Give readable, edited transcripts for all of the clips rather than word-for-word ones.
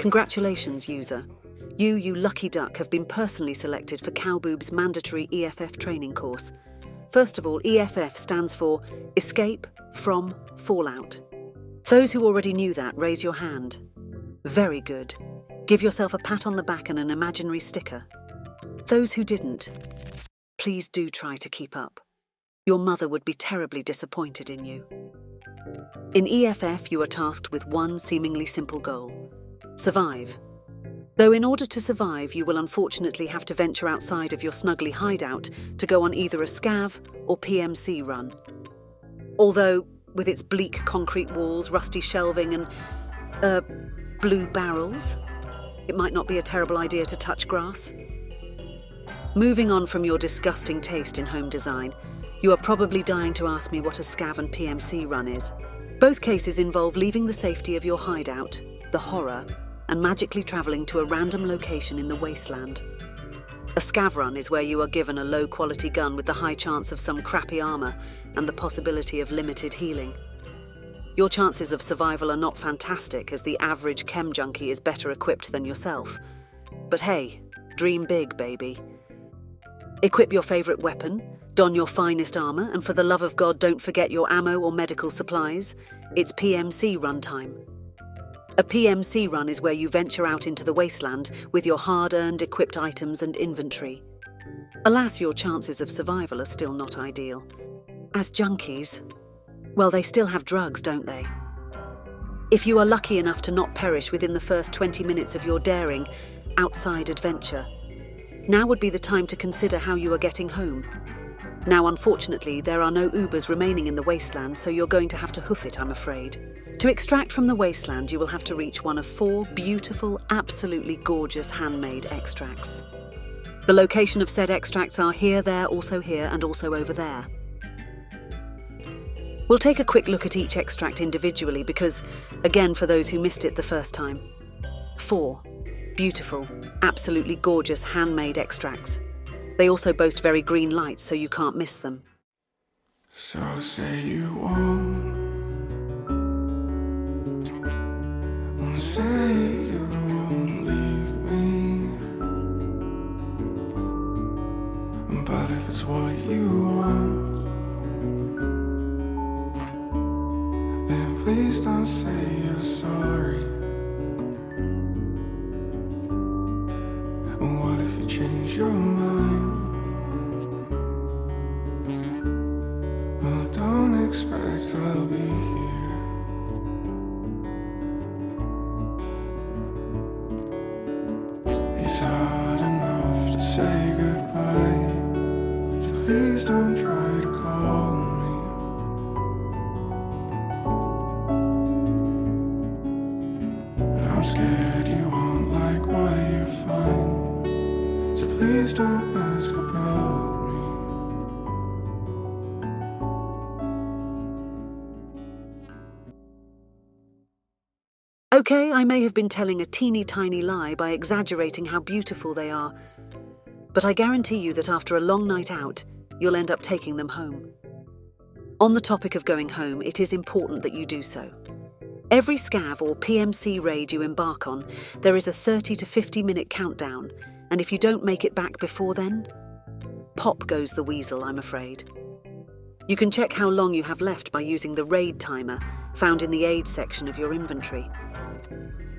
Congratulations, user. You lucky duck, have been personally selected for Cowboob's mandatory EFF training course. First of all, EFF stands for Escape from Fallout. Those who already knew that, raise your hand. Very good. Give yourself a pat on the back and an imaginary sticker. Those who didn't, please do try to keep up. Your mother would be terribly disappointed in you. In EFF, you are tasked with one seemingly simple goal: survive. Though in order to survive, you will unfortunately have to venture outside of your snuggly hideout to go on either a scav or PMC run. Although, with its bleak concrete walls, rusty shelving and, blue barrels, it might not be a terrible idea to touch grass. Moving on from your disgusting taste in home design, you are probably dying to ask me what a scav and PMC run is. Both cases involve leaving the safety of your hideout, the horror, and magically travelling to a random location in the wasteland. A scav run is where you are given a low-quality gun with the high chance of some crappy armour and the possibility of limited healing. Your chances of survival are not fantastic, as the average chem junkie is better equipped than yourself. But hey, dream big, baby. Equip your favourite weapon, don your finest armour, and for the love of God, don't forget your ammo or medical supplies. It's PMC run time. A PMC run is where you venture out into the wasteland with your hard-earned equipped items and inventory. Alas, your chances of survival are still not ideal. As junkies, well, they still have drugs, don't they? If you are lucky enough to not perish within the first 20 minutes of your daring, outside adventure, now would be the time to consider how you are getting home. Now, unfortunately, there are no Ubers remaining in the wasteland, so you're going to have to hoof it, I'm afraid. To extract from the wasteland, you will have to reach one of 4 beautiful, absolutely gorgeous handmade extracts. The location of said extracts are here, and also over there. We'll take a quick look at each extract individually because, again, for those who missed it the first time, 4 beautiful, absolutely gorgeous handmade extracts. They also boast very green lights, so you can't miss them. So say you won't. Say you won't leave me, but if it's what you want, then please don't say you're sorry. What if you change your mind? Well, don't expect I'll be here. It's hard enough to say goodbye, so please don't try to call me. I'm scared you won't like what you find, so please don't ask about me. Okay, I may have been telling a teeny tiny lie by exaggerating how beautiful they are, but I guarantee you that after a long night out, you'll end up taking them home. On the topic of going home, it is important that you do so. Every scav or PMC raid you embark on, there is a 30 to 50 minute countdown, and if you don't make it back before then, pop goes the weasel, I'm afraid. You can check how long you have left by using the raid timer found in the aid section of your inventory.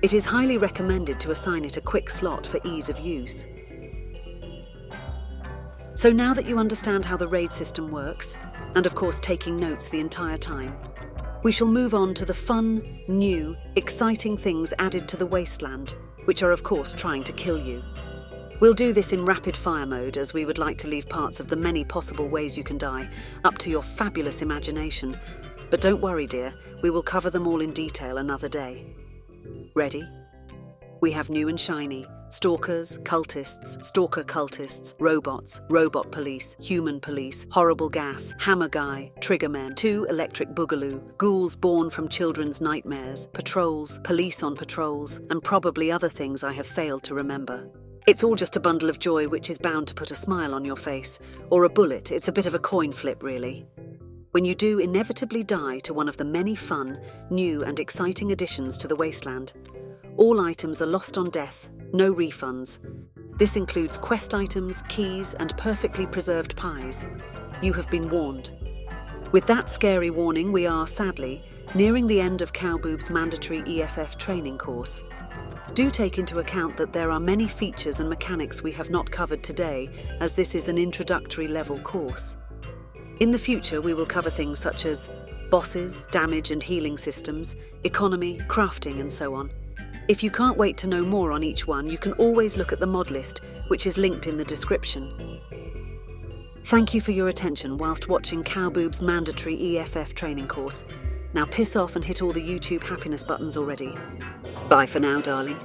It is highly recommended to assign it a quick slot for ease of use. So now that you understand how the raid system works, and of course taking notes the entire time, we shall move on to the fun, new, exciting things added to the wasteland, which are of course trying to kill you. We'll do this in rapid fire mode, as we would like to leave parts of the many possible ways you can die up to your fabulous imagination. But don't worry, dear, we will cover them all in detail another day. Ready? We have new and shiny: stalkers, cultists, stalker cultists, robots, robot police, human police, horrible gas, hammer guy, trigger men, 2 electric boogaloo, ghouls born from children's nightmares, patrols, police on patrols, and probably other things I have failed to remember. It's all just a bundle of joy which is bound to put a smile on your face, or a bullet. It's a bit of a coin flip, really. When you do inevitably die to one of the many fun, new and exciting additions to the wasteland, All items are lost on death, no refunds. This includes quest items, keys, and perfectly preserved pies. You have been warned. With that scary warning, we are, sadly, nearing the end of Cowboob's mandatory EFF training course. Do take into account that there are many features and mechanics we have not covered today, as this is an introductory level course. In the future, we will cover things such as bosses, damage and healing systems, economy, crafting, and so on. If you can't wait to know more on each one, you can always look at the mod list, which is linked in the description. Thank you for your attention whilst watching Cowboob's mandatory EFF training course. Now piss off and hit all the YouTube happiness buttons already. Bye for now, darling.